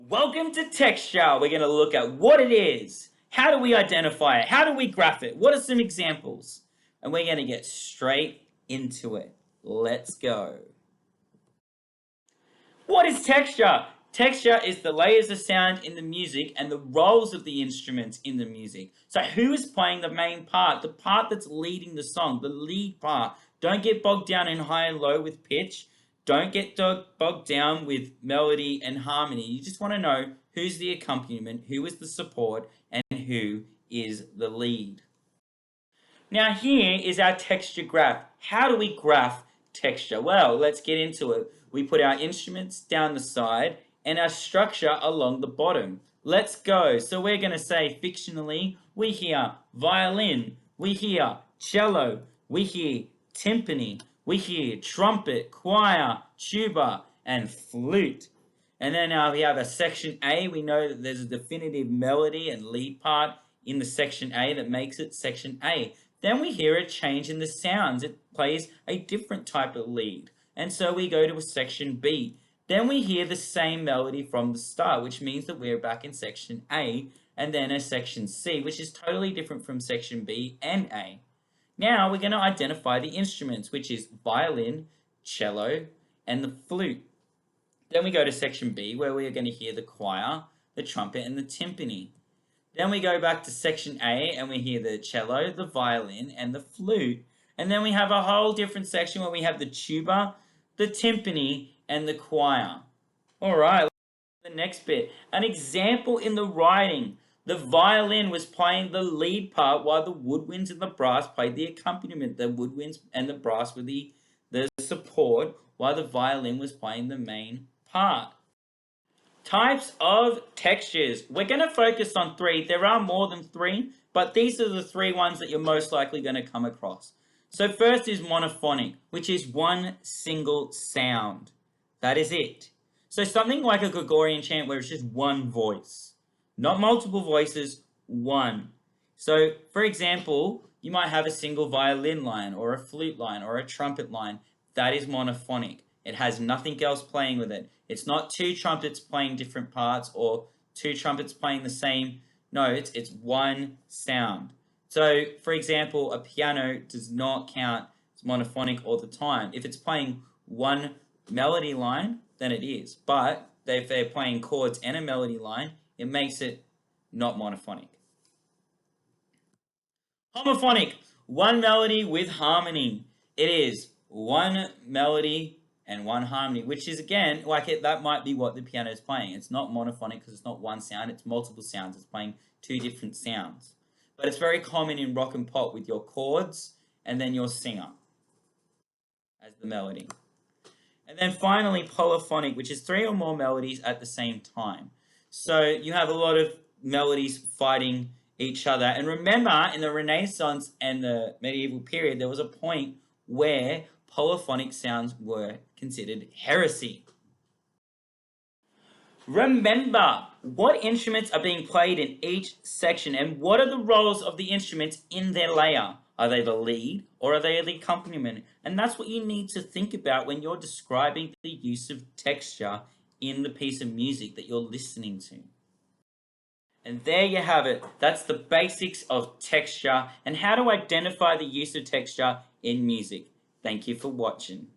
Welcome to Texture. We're going to look at what it is. How do we identify it? How do we graph it? What are some examples? And we're going to get straight into it. Let's go. What is texture? Texture is the layers of sound in the music and the roles of the instruments in the music. So who is playing the main part? The part that's leading the song, the lead part. Don't get bogged down in high and low with pitch. Don't get bogged down with melody and harmony. You just want to know who's the accompaniment, who is the support, and who is the lead. Now here is our texture graph. How do we graph texture? Well, let's get into it. We put our instruments down the side and our structure along the bottom. Let's go. So we're going to say fictionally, we hear violin, we hear cello, we hear timpani, we hear trumpet, choir, tuba, and flute. And then now we have a section A. We know that there's a definitive melody and lead part in the section A that makes it section A. Then we hear a change in the sounds. It plays a different type of lead. And so we go to a section B. Then we hear the same melody from the start, which means that we're back in section A, and then a section C, which is totally different from section B and A. Now we're going to identify the instruments, which is violin, cello, and the flute. Then we go to section B, where we are going to hear the choir, the trumpet, and the timpani. Then we go back to section A, and we hear the cello, the violin, and the flute. And then we have a whole different section where we have the tuba, the timpani, and the choir. All right, the next bit. An example in the writing. The violin was playing the lead part while the woodwinds and the brass played the accompaniment. The woodwinds and the brass were the support while the violin was playing the main part. Types of textures. We're going to focus on three. There are more than three, but these are the three ones that you're most likely going to come across. So first is monophonic, which is one single sound. That is it. So something like a Gregorian chant where it's just one voice. Not multiple voices, one. So, for example, you might have a single violin line or a flute line or a trumpet line. That is monophonic. It has nothing else playing with it. It's not two trumpets playing different parts or two trumpets playing the same notes. It's one sound. So, for example, a piano does not count as monophonic all the time. If it's playing one melody line, then it is. But if they're playing chords and a melody line, it makes it not monophonic. Homophonic, one melody with harmony. It is one melody and one harmony, which is again, that might be what the piano is playing. It's not monophonic because it's not one sound, it's multiple sounds. It's playing two different sounds. But it's very common in rock and pop with your chords and then your singer as the melody. And then finally, polyphonic, which is three or more melodies at the same time. So you have a lot of melodies fighting each other. And remember, in the Renaissance and the medieval period, there was a point where polyphonic sounds were considered heresy. Remember, what instruments are being played in each section and what are the roles of the instruments in their layer? Are they the lead or are they the accompaniment? And that's what you need to think about when you're describing the use of texture in the piece of music that you're listening to. And there you have it. That's the basics of texture and how to identify the use of texture in music. Thank you for watching.